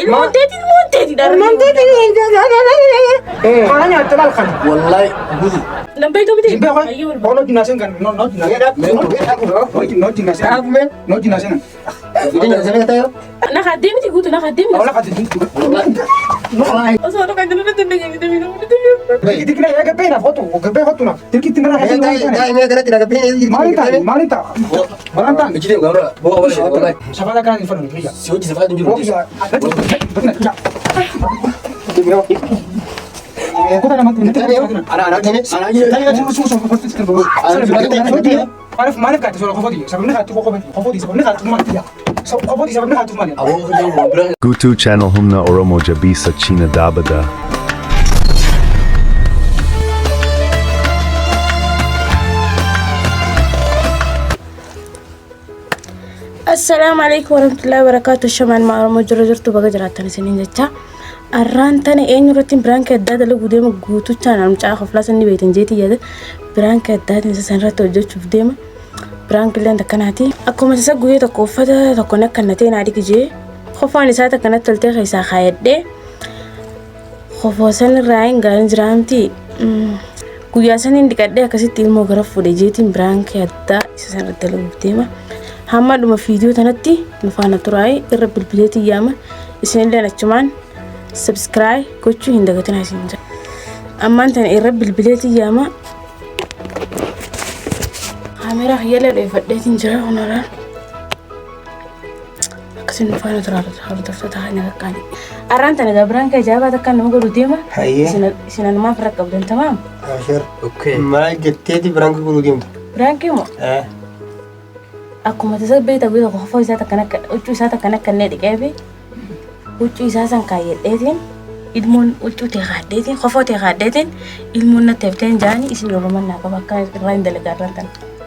المونتيتي دار أنا أتلا الخنا والله بودي نبيتو بدي أيوة أنا جناسين كان نو جناسين ini saya kata ya أنا خدمتي قلت أنا خدمتي ولا قد أصلا أنا قاعدة أقول لك دي كنا يا جبنا فوتو وجبنا فوتونا تركي تمرة ya ini ada tidak kepingin ما أنت kecil enggak bawa boleh شغالة كان يفرن فيها si uji sefaat dulu anak ini ما نفكر تسولف خفضي سببنا خاتو خفضي سببنا خاتو ما تيا خفضي سببنا خاتو ما Gutu channel humna oromo jabisa china dabada. السلام عليكم ورحمة الله وبركاته. شمان ما رمو جرجرتو بقى جراتنا سنين جتا الرانتاني اين روتين برانك الدادا اللي قدامك قوتو تانا مجا خفلاس اني بيتن جيتي يادا برانك الدادا نسا سنراتو جوتو فديما برانك اللي عندك كاناتي اكو مساسا قوية تقو فتا تقو نكنتين عاديك جي خفاني ساتا كانت تلتي خيسا خايد دي خفوسان الرائن غان جرامتي قويا سنين ديكاد دي اكاسي تيلمو غرفو دي جيتين برانك الدادا نسا سنراتو اللي قدامك هما دوما فيديو تنتي نفانا تراي الرب البليتي ياما اسمين لنا كمان سبسكرايب كوتشو هندغتنا سينجا اما انت الرب البليتي ياما كاميرا هي اللي فديتين جرا هنا كسن نفانا ترى حاول تفتح هنا كاني ارانت انا غبران كجابه كان نقول ديما هي سنن ما فرق قبل تمام اشر اوكي ما جتيتي برانك قولوا ديما برانكي مو aku mati sabbe tabi ko khofo isa ta kanak uchu isa ta kanak kanne dikebi uchu isa san kayet edin ilmun uchu te gadetin khofo te gadetin ilmun na teften jani isin roman na ka bakka rain dele garantan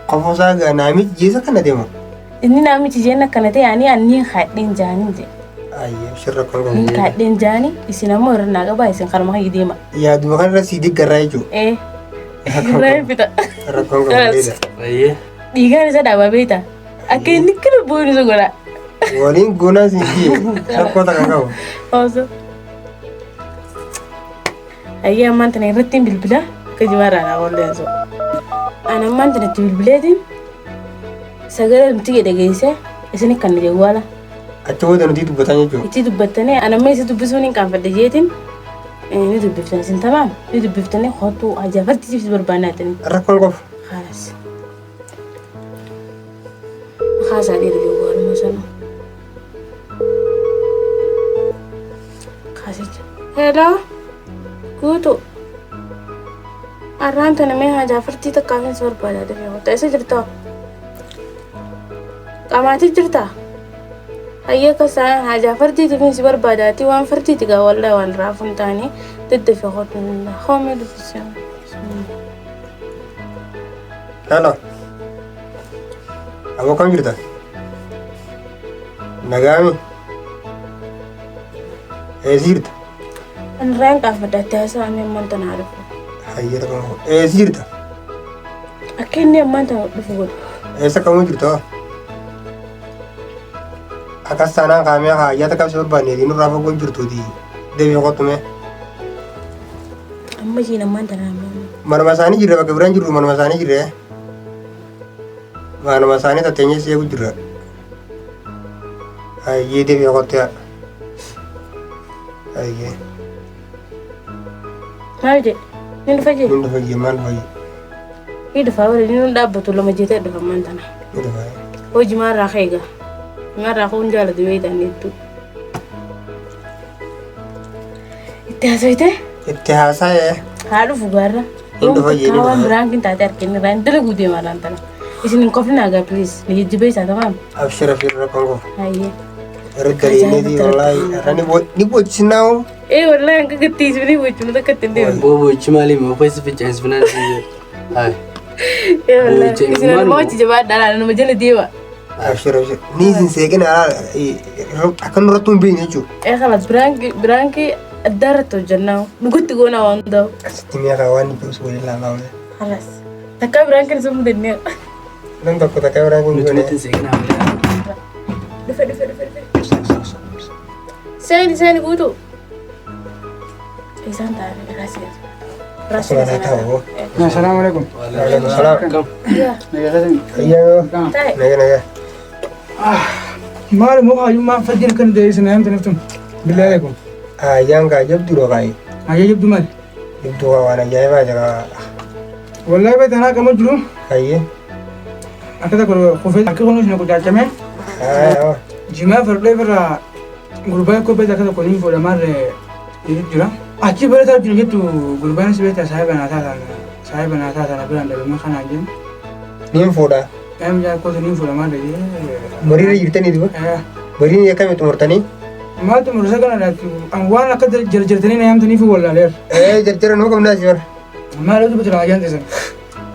khofo saga nami jisa kana demo inni nami tijena kanate yani anni khadin jani je ayyo shirra ko ni khadin jani isin amor na ga ba isin karma yidima ya dukan rasidi garaijo rai pita rakon ko leda ayye diga ni sada babeta akai nikira boy ni sogora walin gona sinki sakko ta kakao also ayya mantane rattin bilbila kajimara na wala so ana mantane bilbiladin sagara mtige daga isa isini kan je wala atto da nti dubatanya jo iti dubatane ana mai situ bisuni kan fadde jetin ni dubiftane sin tamam ni dubiftane khoto ajafarti fi barbanatani rakon ko خلاص خلاص عليه الجوال مثلا خلاص هلا كوتو أرانت أنا ميها جافرتي تكافين صور بالا دفعه تأسي جرتا كاماتي جرتا هيا كسان جافرتي تفين صور بالا وان فرتي تقا والله وان رافن تاني تدفع خطن خامل في السنة هلا abo kam jirta nagami ezirta an rank afadata sa amin manta na rufu hayyata ko ezirta akin ne manta rufu esa kam jirta akasana kame hayyata kam so bane dinu rafa gon jirto di debi ko tume amma ji na manta na marmasani jirra ba gabran jirru marmasani jirre mana masani ta tenye se gujra ayye de bi hotta ayye maje nindu faje man faje idu fawre nindu dabatu lama jete do mantana idu faje oji mara khayga mara ko ndala de weyda nitu ittihasa ye hadu fugara indu faje ni kawan brankin ta terkin ran dele gude marantana isinin kofina ga please ni jibe sa tamam abshira fi rakongo ayye ردري ندي والله راني ني بوتشناو ايه والله انك كنتي تبني بوتشنا ده كنتي بو بوتشمالي ما فايس في جانس فنانسي هاي ايه والله اسنا ما تجي بعد على انا مجال ديوا ابشر نيزن سيكن على اكن رتون بينيجو ايه خلاص برانكي الدارت وجناو نقول تقولنا واندو استمي رواني بس ولا لا خلاص تكا برانكي نسمو دنيا لن تكو تكا برانكي نتمتن سيكن عملها دفع سيني قولوا إيسان تعرف راسي Suara tahu. Assalamualaikum. Waalaikumsalam. يا Iya. طيب Naga. ما ما فجر كان ده سنة أنت نفتم بالله عليكم. Yang ka jabdu ro kai. هيا جبت مال. Jabdu ka wana jaya ba jaga. والله بيت أنا كم جلوم. Kai. أكيد أقول خوفي أكيد أقول شنو كنت أجمع. Ah. جماعة فرلي فرا غرباء كوب بيت أكيد أقول نيفو لمار يجرا. أكيد بيت أجمع جتو غرباء نسبة صاحبنا أساسا نبيان دلما خان أجمع. Nim foda. أم جا كوت نيفو لمار Bari ri jirtani du. Bari ni yakam itu murtani. ما تمر سكنا لكن أموانا قد جرجرتني نيام تنيفو ولا لير. Jarjaran hukum nasi bar. ما لو تبتلا أجان تسن.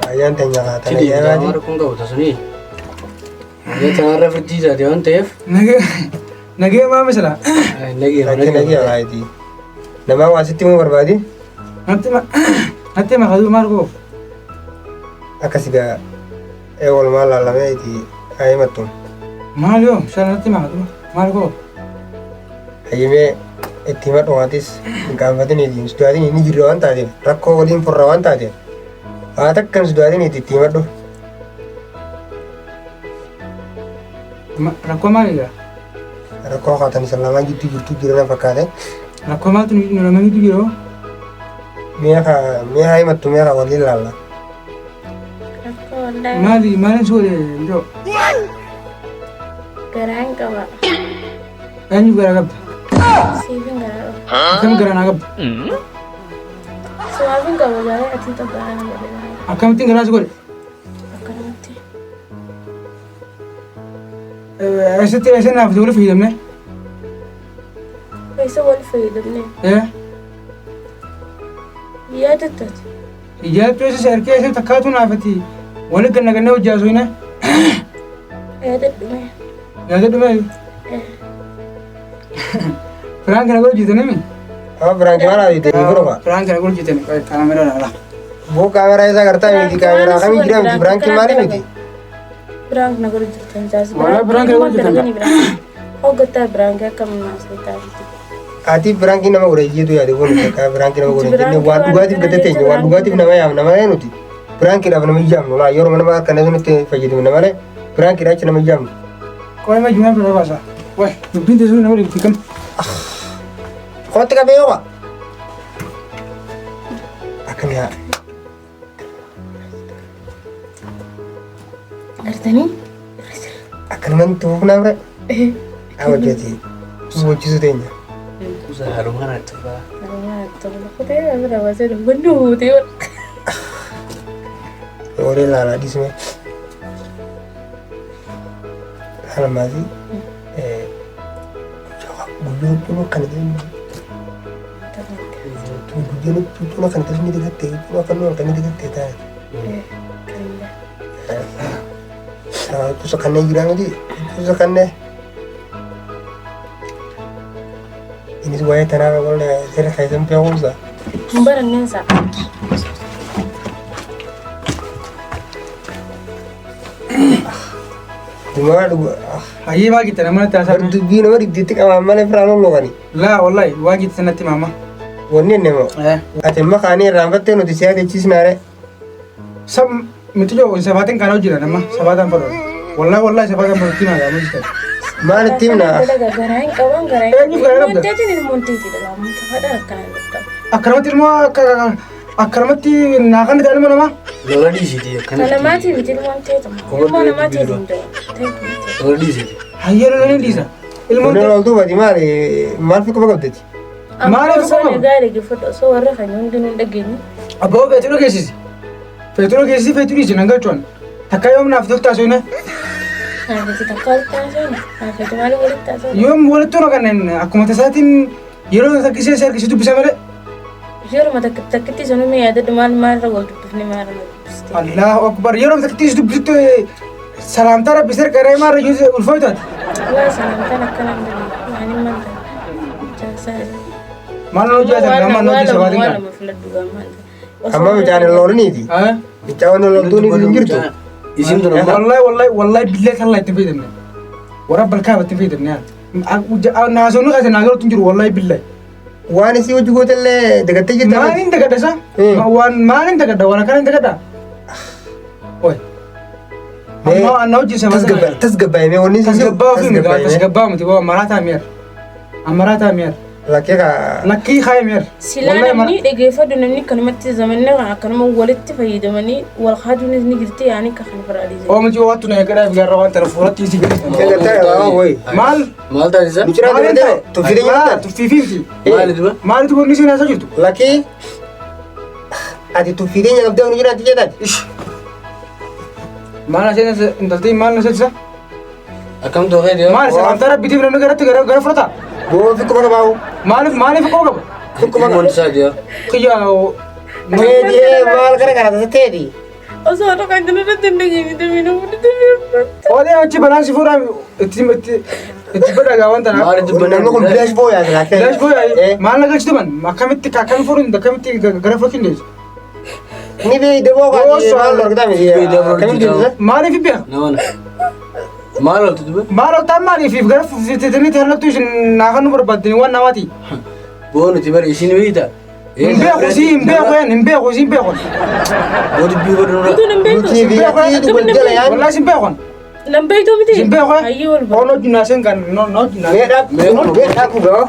Ayan tanya ka tanya Jadi jaya kamar kung kau tak sini. Dia tengah refleksi jadi on tef. نجي ما مثلا Lagi Lagi ya itu. Nama wasit mu berbadi. nanti ما خذوا ماركو Akasiga ewal mala lama itu ayamatum. ما اليوم شان nanti ما خذوا ماركو Ayame etimat oatis gambatin ini sudah ini jirawan tadi. Rakko walin purrawan tadi. Atak kan sudah ini timat do. ركوا ما ليه Rakko kata ni selama gitu jirana pakade. ركوا ما تني نلما نيجي جيرو Meha ayamatum meha walin lala. ما نسوي جو Garang kawa أنا juga agak Sivin garang كم كرنا agak Suavin kawa jare ati to garang أكم تين كرنا سكول Akaramti ऐसे ना फजूल في دمنا Kaisa wal faydamne إيه Ya tatat إجابة تويس سيركي إيش تكاتو نافتي ولا كنا وجازوينا Ya tadume يا ده دمي فرانك أنا أقول جيتني مين Oh berangkat mana itu? Ibu pak. فرانك أنا أقول جيتني كاميرا لا Bu kamera isa karta ini kamera kami kirim di berangkat mana itu? Brang nagor jirtan jas Wala brang nagor jirtan. Oh gata brang ya kam nas dita Ati berangkat nama udah itu ya dulu kan berangkat nama udah ini waktu gua tip kete ini waktu gua tip nama ya nuti berangkat apa nama jam lah yor mana mana karena itu fajit nama mana berangkat aja nama jam. كوي ما جمع في الرباصة وين نبين تزول نقول في كم Kau teka beo pak? Akan ya. Artani Akan mantu kenapa? Awak jadi wujud sutenya. Usah harungan itu pak. to ko te abra wase banu te Ore lala di sini. Hal masih jawab bulu kan ini. Tuh kan terus ini dekat teh, tuh kan ini dekat teh tadi. Itu sekarang girang di, itu sekarang ini semuanya tanah kalau saya kayak sampai awal Mbaran nensa Cuma dua, هي واجد أنا ما تاسع berdua nomor di titik awalnya pernah lo kan? لا والله واجد سنة ماما Wanne ne mo? Ate makani rambatte no disia de chisnare. سب متجو سباتين كانوا جيران أما سباتين فرو والله سباتين فرو تيما يا مجد Mana timna? daga garang kawan garang monte tin monte ti daga monte hada kan أكرمتي ما أكرمتي ناقن دالي ما نما Lola di sini kan. kana mati mitil monte to mo na mati dindo Lola di sini. هيا لنا ليزا Wanne المونت lo tu badi mari mal fi ko bagabti. ما so نفهم ne gare gi foto so warra kanyun dinin dageni أبو بيتلو كيسي بيتلو كيسي بيتلو يجي نعجون تكايوم نافذ تاسوينا na fiti takal ta so na fiti mali wulit ta so يوم ولدتو نكان أكو متساتين يرو تكيسي سير كيسي تبي سامره jero mata takiti so me yada duman mara gol tufni mara الله أكبر يرو تكيسي تبي سلام ترى بيصير كريم مره يجوز الفوتات wa salam tan kana yani man ta ما لو جاء لما نودي سباتين كان Amma bicara lor ni di. ها Bicara lor tu ni linjir tu. Isim tu nama. والله بالله كان الله تفيدنا ورب الكعبة تفيدنا naasonni kaasa naasonni tun jiru wallahi billahi. Waan isii hojii gootellee dagattee jirta. Maaliin dagadda sa? Waan maaliin dagadda waan akkana dagadda? Oy. Amma hojii sama tasgabbaa'imee wanni isii tasgabbaa miti waa marataa mi'aar. Amarataa mi'aar. Lakkii kaaya mi'aar. Silaa namni dhageeffatu namni kanumatti zamanne akkanuma walitti fayyadamanii wal haaduunis ni jirti yaani ka kan faraadii. Oo miti waattu na eegalee bigarra waan tana fuulatti isii gadi. Maal? Maal taasisa? Mucaa tuffii nyaata. Tuffii fi Maalitu? maalitu wanni isin haasa jirtu? Lakkii ati tuffii nyaata abdii jiraatti jedhati. Maal aseen intaltii maal na seetisa? Akkam ta'uu fedhe? Maal isa amtaa rabbitiif namni gara fudhata? Boo fi kuma qabaa'u. Maaliif koo qaba? Wanti isaa jira. Kiyyaa Meediyee maal gara kana ta'eeti. Osoo akka kan jiru irratti hin dhageenye damina mudate beekumsa. oodee achi balaansi fuudhaa itti badhagaa wanta naa. Maalitu Namni kun bilaash booyaa jira. Bilaash booyaa maal nagalchitu man akkamitti fuudhuun akkamitti gara fudhatiin deessu. Ni bee daboo kaati maal argataa miti. Kamiin deemsa? Maaliif beeka? Namana. Maal oltu dubbe? Maal oltaan maaliif gara fititinitti hallattu isin naafan nu barbaaddani waan namaati. Boonuti bari isin beeyta. Hin beeku si hin beeku. Boo dubbii godhu nurra. Itu nambe itu. Nuti beektii wal jala yaadu. Wallahi sin beeku. Nambe itu miti. Sin beeku. Ayyi wal ba. Ono jinaasen kan no jinaasen. Meedhaa kugaa.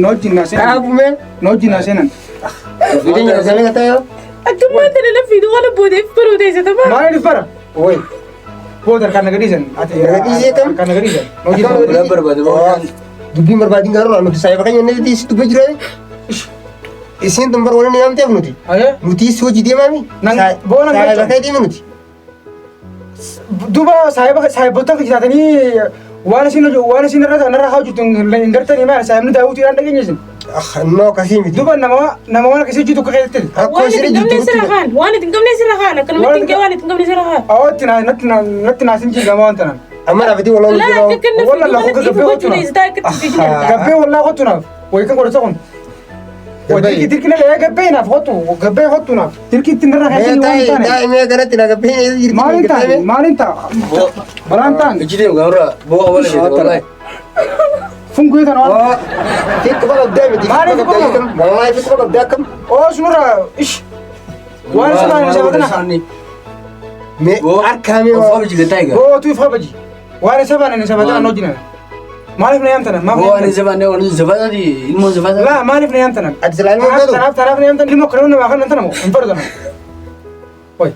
No jinaasen. Dhaabume. No jinaasen. Tuffii nyaata sana kata yoo. Akkuma tana la fiidu wala boodee firuu teessa tamaa. Maaliif bara? Woy. Booda kan nagadiisan. Nagadiisee kam? Kan nagadiisan. No Akkam jinaasen. Bulan barbaade boo. Dubbiin barbaadiin garuu nuti saayiba kan jennee itti dubbe jira. Isin tumbar waliin yaamteef nuti. Ayee. Nuti hojii deemaami. Boona Saayiba kan deeme nuti. duba saayibota taatanii waan isin irra haa jirtu hin gartanii maal saayibni daawwitiidhaan dhageenyesin. Noo akkasii miti. Duba nama waan akkasii hojjetu akka keessatti. Akkoo Waan isin itti gamne jirtu. sirra kaan. Waan itti gamne sirra kaan. Akkanumatti hin waan itti gamne sirra kaan. Awwaatti natti naasin jiigama waan tanaan. Amma dhaabbatii wal Laa loluu akka kenna Walla fiidu lafa wala gabbee dhiibu hootuna. gochuun isaa akka itti fiidu. Gabbee wallaa hottu naaf. Wayi kan godhata kun. Wajji tirkina lee gabbee naaf hottu. Gabbee hottu naaf. Tirki ittiin irra keessanii waan taane. daa'imee kanatti na gabbee jirti. Maaliin ta'a? Balaan ta'an. Ichi deemu gaarra boo awwaala beektu wallahi. Fungoo tan waan. Fikku bakka abdaa miti. Maaliif Fikku bakka abdaa akkam? Wallaahi fikku bakka abdaa akkam? Oo sunurra ish. Waan sunaa hin sabatana. Mee harkaamee Of waa. abiji gataa egaa. Boo tu ifa baji. Waan sabana hin sabatana nojina. Maaliif na yaamtana? Boo ani zabaanee waan zabaataati ilmoo zabaataati. La maaliif na yaamtana? Ati silaa ilmoo fedhu? Tanaaf na yaamtana ilmoo kana nama kan nantana mo. Hin fardana. Oi.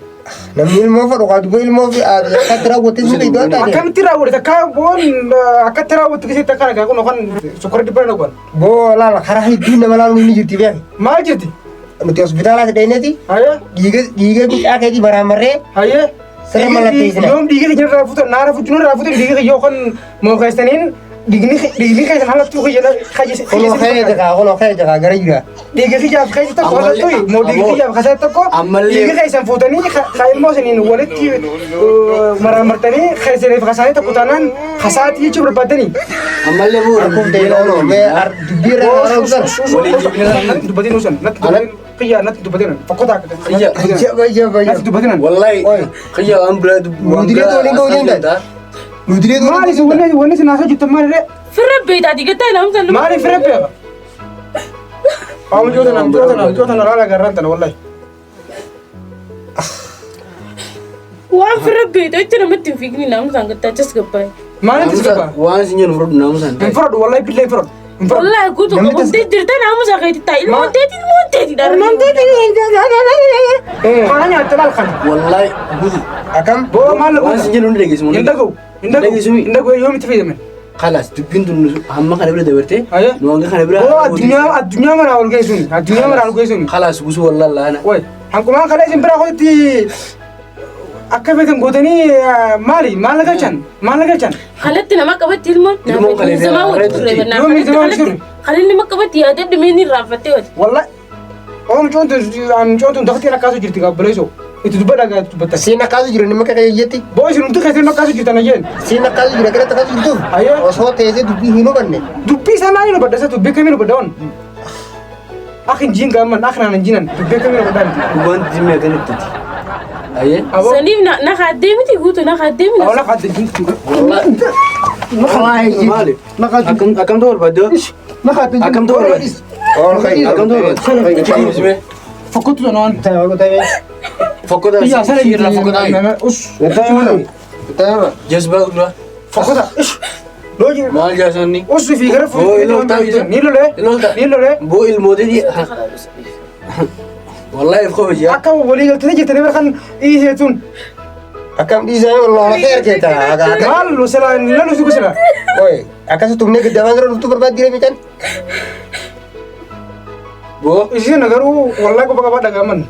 Namni ilmoo fedhu qabu boo ilmoo fi akkatti raawwattee sun iddoo adda addaa. Akkamitti raawwate akka boon akkatti raawwate keessatti akka nagaa kun kan sukkurri dhibbaa dhaguun. Boo laala karaa hedduu nama laaluun ni jirti beeku. Maal jirti? Nuti hospitaalaatti dhayneeti. Hayee. Dhiiga bicaa keetii maraamarree Hayee. sirna mallatteessina. Yoom dhiiga keenya irraa fuutan naara fuutan irraa fuutan dhiiga keenya yookaan mookeessaniin dhiigni keessa halattuu Kunoo ka'ee jakaa gara jira. dhiiga kiyyaaf keessa tokko halattuu moo dhiiga kiyyaaf keessa tokko dhiiga keessan fuutanii ilmoo saniin walitti maraamartanii keessaniif kasaanii tokko taanaan kasaatii jechuu barbaadanii. Ammallee boo. Akkuma deemaa noo mee dubbii irra haaromsan. Natti dubbatiin usan natti dubbatiin kiyyaa natti dubbatiin fakkoota akka natti dubbatiin. Wallahi. Kiyya waan biraa Nudilee waliin ga'uu danda'a. Nudilee maali wanni sin haasoo jirtan maalidhe? Firra beeytaati gattaa ilaamu sana. Maali firra beeka? Joota na raala garraan tana wallahi. Waan firra beeyta itti namatti hin fiigni ilaamu sana gattaa achas gabbaa'e. Maali itti gabaa? waan isin jennu fudhadhu naamusaan. Hin fudhadhu wallahi billahi hin fudhadhu. Hin fudhadhu. Wallahi guutuu qabamtee jirta ilaamu sana keetti ta'a. Ilmoon teetii dha. Kana nyaatte laal kana. Wallahi guutu. Akkam? Boo maal Waan isin jennu hundi dhageessimu. hin dhaga'u. Hin dhaga'u yoomitti fayyadaman. Kalas dubbiin tun hamma kana bira dabartee. Ayee. Nu hanga kana bira. Boo addunyaa mana ol geessuun addunyaa mana ol geessuun. Kalas gusuu wallahi laana. Way hanqumaan kana isin biraa ho'itti akka feetan gootanii maal galchan? Kalatti nama qabatti ilmoon. Ilmoon kalee Zamaa fi walitti ture bannaa. Yoomii zamaa walitti ture? Kalli nama qabatti yaadee dhumeenii irraanfattee wati. Wallahi mucoontu daftiin akkaasu jirti gabbaleessoo itti dubbadhaa dubbatta. Siin akkaasu jira nama kakee jetti. Boo isin humti keessatti akkaasu jirtan ayyeen. Siin akkaasu jira gara akkaasu jirtuuf. Ayee. Osoo teessee dubbii hin hubanne. Dubbii isaa maaliin hubadda isa dubbii kamiin hubadda waan? Akka hin jiin gaamman akka naan hin jiinan dubbii kamiin hubaddaa miti. Dhugaan jimmee akkanatti. Ayee. Aboo. Saniif na kaaddeemiti guutuu na kaaddeemiti. Awwaala kaadde jiin. Wallahi. Maali? Akkam ta'u barbaadde? Akkam ta'u barbaadde? Akkam ta'u barbaadde? Fokkottu sanaan. Fokkota irraa fokkota jazbaa guddaa. Fokkota. Maal jaasanni? Usu fi gara ni lole. Boo ilmootii wallahi ifkoo jaa. Akka walii galtanii jirtanii bara kan dhiiseetuun. Akkam dhiisanii walloona kee keeta. Maal lusela lalu si kusela. Oi, akkasii tumnee giddabaan dura dhuftu barbaadde miidhaan. Boo Isin garuu wallahi qofa qaba dhagaman.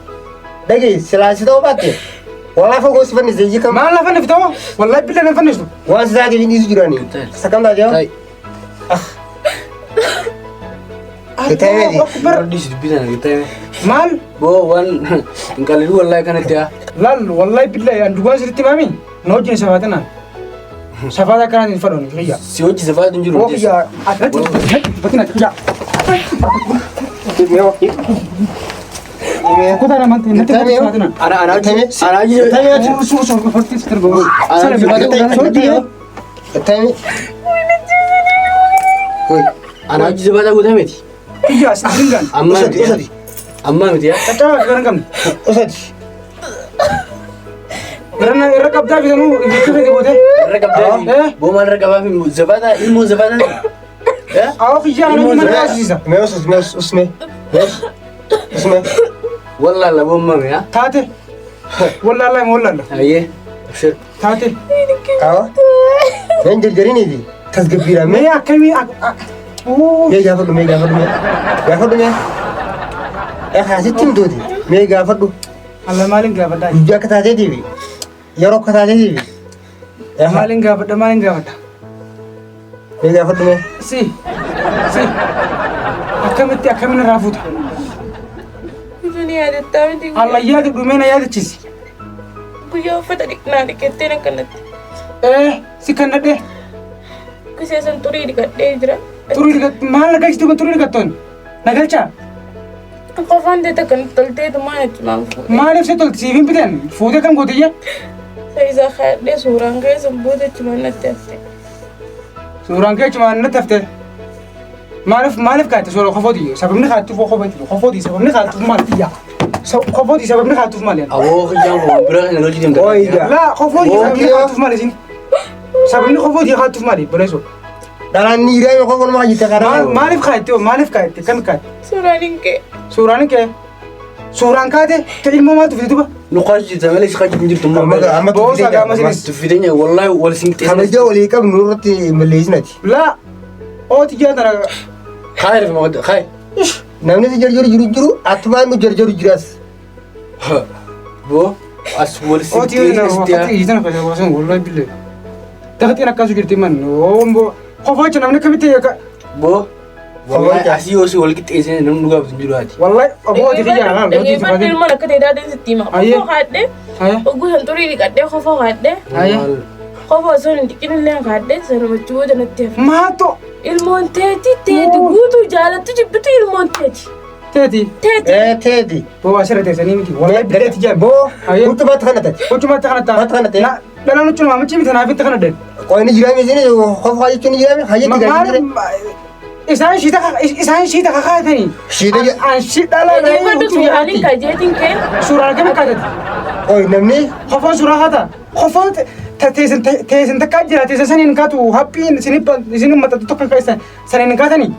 Dhagee silaasi ta'uu baatte. Walaa fagoo si fannise hiikama. Maal lafa naftamoo? Wallahi billee nan fannistu. Waan si taatee dhiisu jiranii. Sakam taatee hoo? ta'i. Kitaabee Bardis dubbisan kitaabee. Maal? Boo waan hinqallidu wallahi kanatti haa. Lal wallahi billee andugaan sirritti maami. Na wajjin safaatanaan. Safaata akkanaatiin fadhoon fiyya. Si hojii safaatu hin jiru. Oo fiyya. Asirratti batina fiyya. Kutaa namatti natti safaatanaan. Ana hojii. Suusu horti sirba. Ana hojii safaata guutaa miti. Fiyya singan. Amma miti yaa. Caccaba garan qabne. Osati. Irra qabdaa bitanuu ibidda fedhe goote. Irra qabdee. Boo maal irra qabaa fi safaata ilmoo safaata. Awo fiyya ana mana kaasisa. Usme. Usme. Wallahi boo mame haa. Taate. Wallahi wallalla. Ayyee. Abshir. Taate. Awa. Neen jarjariniiti. Tasgabbiidhaan mee. Mee akkamii Mee gaafadhu mee. Haasitti himtuuti. Mee gaafadhu. Allah maalin gaafadhaa? Guyyaa akka taateetiifi. Yeroo akka taateetiifi. Maalin gaafadha? Mee gaafadhu mee. Si. Akkamiin irraa fuuta? Ni yaadataa miti. Allah yaadu dhumee na yaadachiisi. Guyyaa uffata dhiqnaa dhiqettee na kanatti. Si kannadhee. Kuseesan xurii dhiqadhee jira. Xurii dhiqattu maal nagalchitu kan xurii dhiqattoon? Nagalchaa? Qofaan teeta kan tolteetu maal achumaan fuudhe. Maaliif si tolti siif hin biteen? Fuutee kan gootiyya? Isa kaadhee suuraan keessan booda achumaan natti hafte. Suuraan kee achumaan natti hafte. Maaliif kaate suura qofooti? Sababni kaattuuf qofooti. Sababni kaattuuf maal xiyya? Qofooti sababni kaattuuf maal? Awoo kiyyaan kun bira kan hojii deemta. Ooyidha. Laa qofooti sababni kaattuuf maal isin? Sababni qofooti kaattuuf maal? Boleesoo. Dhalaan ni hiree yoo qofa nama jitte karaa. Maaliif kaate? Kan kaate? Suuraan hin kee. Suuraan kee? Suuraan kaate? Ta'e ilmoo maaltu fide duba? Nuqaas jirta malee si qajeelchu jirtu Amma Boosa gaama sinis. Tuffideenya wallahi wal simxee. kabajaa walii qabnu irratti malleessinati. Laa ooti jaatana. Kaayir fi maqadda kaayir. Namni si jarjaru jiru attumaan nu jarjaru jiraas. Boo as wal Ooti simxee na jirti yaa. wakati hiitana fayyadamu wasan wallahi billee. Taqatiin akkasuu jirti man. Oombo qofocha namni kamitti Boo wallahi asii yoo si wal qixxeessee namni dhugaaf hin jiru ati. wallahi obooti kiyya naan ooti Dhaggeeffadhu sifaati. ilmoon akka ta'e daadeen sitti hima. Ayyee. Kofoo kaadhee. Ayya. Ogguu san xurii dhiqadhee kofoo kaadhee. Ayya. Kofoo osoo hin dhiqin illee kaadhee sanumachuu booda natti hafe. Maato Ilmoon teeti guutuu jaalattu jibbitu ilmoon teeti. teeti. Teeti. Teeti. Boo asirra teessanii miti. Wallahi bileeti jaa. Boo Ayya. huccumaatti kana taate. Hojjumatti kana ta'a. Mata kana ta'e. Dhalaan hojjuma maamichi miti naafitti kana deemu. Qoyni jiraame isin qofa jechuun jiraame hayyatti gaajire. Isaan shiita kakaatanii. Shiita An shi dhalaa Dhaggeeffadhu suuraanin kajeetiin kee. Suuraan kami kaatati. qoy namni Qofoon suuraa kaata. Qofoon teessin takkaa jira. Teessin saniin kaatu haphiin isin maxxantu tokko keessan saniin kaatanii.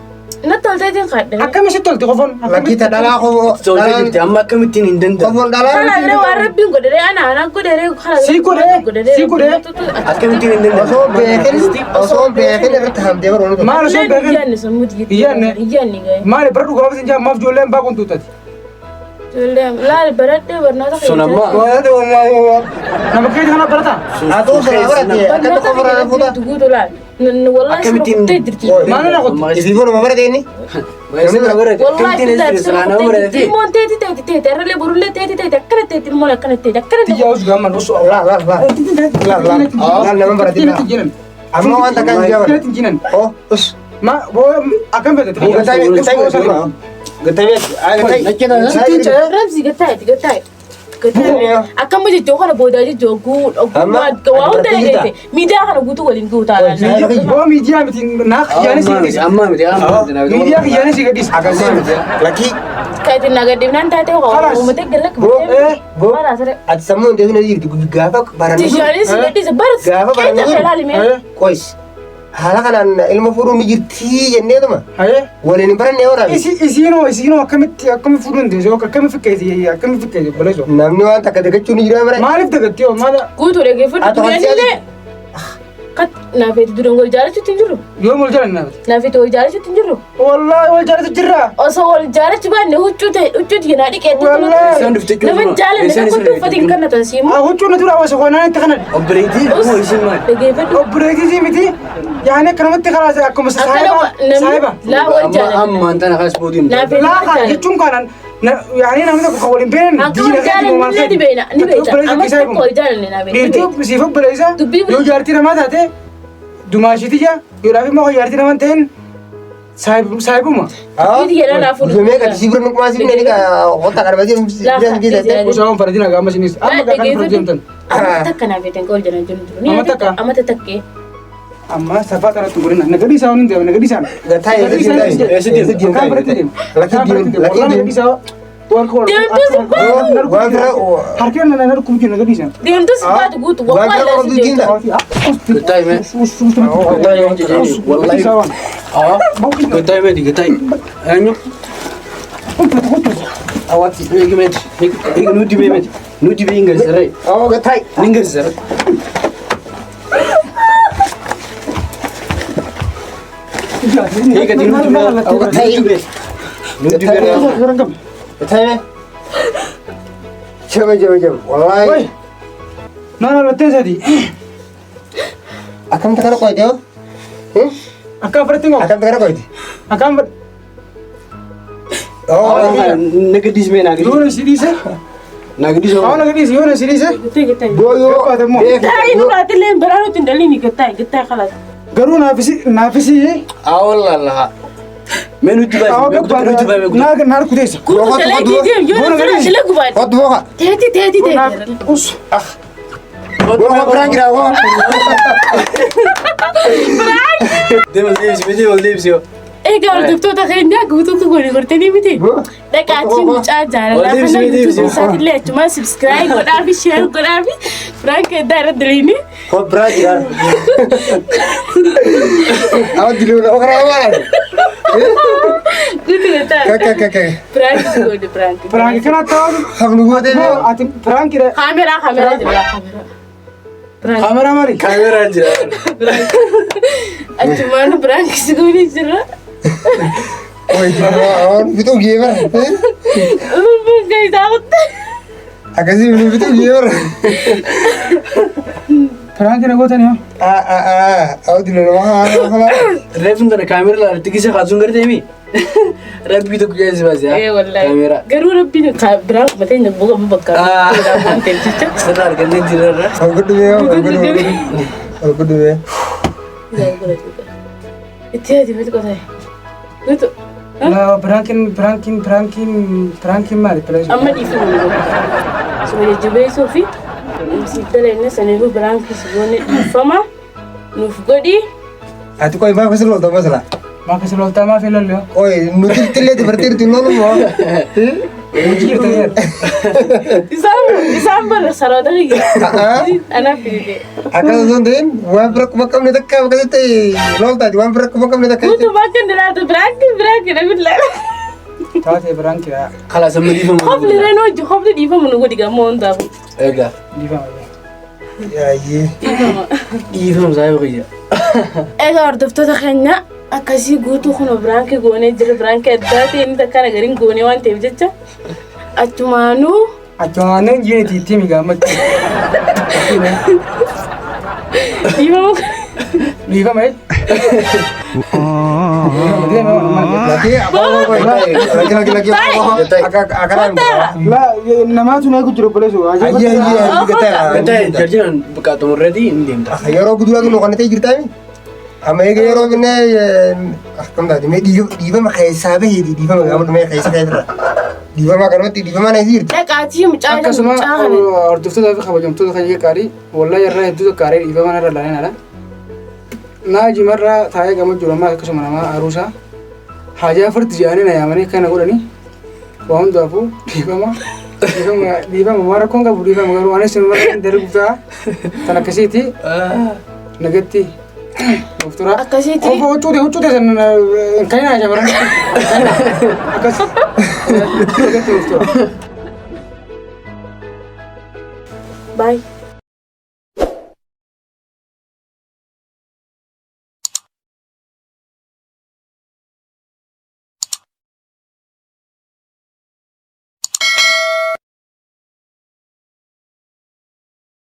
Natti tolteetiin kaadhee. Akkami si tolti qofoon. lakkita dhalaa Toltee jirti amma akkamittiin hin danda'u. qofoon dhalaa Kanallee waan rabbiin godhee ana godhee Si godhee. Akkamittiin hin danda'u. osoo beekin irratti hamdee baroonu tokko. Maal osoo beekan. Iyyaanni sammuu diitti. Iyyaanne. Iyyaanni ga'e. Maali bara dhugaa basin jaa maaf ijoolleen baaqun tuutati. Laal baradhee barnoota Sun amma Nama keessa kana barata. Haa ta'u sana baratti akkatti qofa irraa fuudha. guutuu laal. Wallaahi Akkamittiin- kuttee jirti. Maal na qotti. Isii fuudha mabara ta'inni. Wallaahi Wallaahi akkamittiin salaanaa bareedee. ilmoon teeti irralee borullee teeti akkana teeti ilmoon akkana teeti akkana teeti. Tiyyaa us gaamman us. Laal nama baratiin laal. Amma waan takkaan jiraama. Kilatiin jinan. Oh us. Ma boo akkam beekte. Gattamee. Rabsi gattaa'eeti. Akkam jechuun kana boodaa jechuun waa hunda dhageesse miidiyaa kana guutuu waliin guutaa Boo miidiyaa miti naaf kiyyaanis gadhiis. Amma miti Miidiyaa kiyyaanis gadhiis. Akkasii miti. Lakkii. Kaitin nagaddeemnaan taatee uummata galak Boo ati sammuu hundee fi na jirti gaafa barannee. Tishaanis gadhiisa baras Gaafa keessa felaalimee. Qoys. Haala kanaan ilma fuudhuu ni jirtii jenneetuma. Waliin hin barannee waraabee. Isiinoo akkamitti fuudhuu hin deesoo akkamitti fikkeeti baleesoo. Namni waan takka dagachuu ni jira mara. Maaliif dagatti yoo maala. Guutuu dhageeffadhu dureenillee. Naafeeti dureen wal jaalachuutti hin jirru. Yoo wal jaalan naafeti. Naafeeti wal jaalachuutti hin jirru. Wallaahi wal jaalatu jirra. Osoo wal jaalachu baanne huccuuti hinaa dhiqeetti. Nama jaalanne kun uffatiin kan natan siimu. Huccuu na dura wasa koonaan itti kanan. Obboleettii moo isin maal? Dhageeffadhu. Obboleettii miti. Yaani akkanumatti karaa akkuma saahiba. Laa wal jaalan. Amma wanta na kaas boodiin. Naafeeti wal Laa jechuun kanaan yaani namni tokko waliin beenen. Akka wal jaalan ni beena. Amma tokko wal jaalanne naafeeti. Dhiirtuu siif obboleessa yoo jaartii namaa taate dumaashitija yoodhaaf immoo jaartii namaa ta'een saahibuma. Guyyoomee gadi si bira nuqumaa si bira dhiiga wanta qarbatee bira si geessate. Osoo faradina gaama isinis amma gaafan fira deemtan. Amma takka naafeetiin ka'u jiran jiru. Amma takka. Amma takkee. Amma safaa kanatti godhina nagadi isaa hin deema nagadi isaa. Gataa eessa Kan biratti deema. Nagadi isaa warra waan bira harkeen na narkum jiru nagadi isaa. Deemtu si baatu guutu waan bira wallahi qabdu diinda. Gataa hime. Wallahi. Gataa hime di gataa. Eenyu. Awwaati eegimeti. Nuti beemeti. Nuti beenga siree. Oo gataa. Ninga siree. Hiika di nuti beenga. Nuti beenga. Nuti beenga. Gataa. Jaba. Wallahi. Nana lattee sadi. Akkam takara qoyte yoo? Akka firaatti ngoo. Akkam takara qoyte? Akkam Nagadis mee nagadis. yoo na sidiise. Nagadis. Yoo nagadiise yoo na sidiise. Booyoo. Taa'ee nu baatellee biraa nuti hin dhalini gattaa kalaas. Garuu naafisi. Awwalallah. Mee nuti baay'ee. Nuti baay'ee. Naar kuteessa. Guutuu shalee deem yoo na firaa shalee gubaadhe. Kottu booka. Teeti. Us. Booka biraan jiraa boo. Deemas deebisi. Egaa hordoftoota keenyaa guutuutu goone gortanii miti. Dhaqaatiin mucaa jaalalaa kana yuutuubii isaatiillee achumaan subscribe godhaa fi share godhaa fi biraan keeddaa irra diriini. Kot biraan jiraa. Awa diluu nama karaa waan. Guutuu gattaa. Kakka. Piraanki goone piraanki. Piraanki kana ta'u. Hamnu gootee Moo ati piraanki dha. Kaameraa jira. Kaameraa maali? Kaameraan jira. Achumaan piraanki si goone jira. Bituu geemara. Lubbuun gaisaa kutte. Akkasii bituu geemara. Piraanki na gootani haa? Awa diluu nama karaa. Reefin tana kaamera la tikisa kaasuun gartee mi? Rabbi tokko jaayisi baase haa. Wallahi. Kaamera. Garuu rabbiin biraa matee inni buga bakka. Waan ta'eef jecha. Sirraa argannee jirarra. Algudumee. Itti yaadi miti qotae. Guutuu. Piraankiin maali? Amma dhiifamu nu godha. Suma jajjabeessuu fi siidala inni saniifuu biraanki si goone dhiifama nuuf godhi. Ati koi maa kusi lolta masala. Maa kasi loltaa maa fi lolli haa? Koi nuti tillee dabarteerti noonu moo. Isaan bara saroota kiyya. Anaaf fidee. Akkasuma sun ta'in waan bira kuma qabne takka bakka ta'e loltaati waan bira kuma qabne takka. Guutuu bakka inni laatu biraanki na billa. Taatee piraanki haa? Kalaas amma dhiifamu. Hofli reen hojii hofli dhiifamu nu godhi gammoo hundaafu. Egaa. Dhiifama. Yaayyee. Dhiifama. Dhiifamu saa yoo kiyya. Egaa hordoftoota keenya akkasii guutuu kun biraanki goonee jira biraanki addaa ta'e inni takka nagariin goonee waan ta'eef jecha achumaanuu. Achumaanuu jireetii itti mi gammatti. Dhiifamu. Dhiifama namaatu na eegu jiru boleessu. Jarjiran buqqaatumurreetii hin deemta. Yeroo guddaa nu qonnatee jirtaami. Amma egaa yeroo binnee akkam taate mee dhiifama keessaa baheeti dhiifama gaafa dhumee keessa keessaa. dhiifamaa kanumatti dhiifamaa na isiirti. Dhaqaatii mucaa akkasuma mucaa kana. hordoftoota fi kabajamtoota kan qaarii wallahi irraa hedduu qaarii dhiifamaa irra laaleen naa jimarraa taa'ee gama jiru ammaa akkasuma namaa aruusaa haajaa farti jaanii na yaamanii kana godhanii waa hundaafuu dhiifama waan rakkoon qabu dhiifama garuu waan isin irra darbuutaa tan akkasiiti nagatti Doktora. Akkasiiti. Huccuu teessan kan hin shamarran. Akkas. Nagatti doktora. Bye.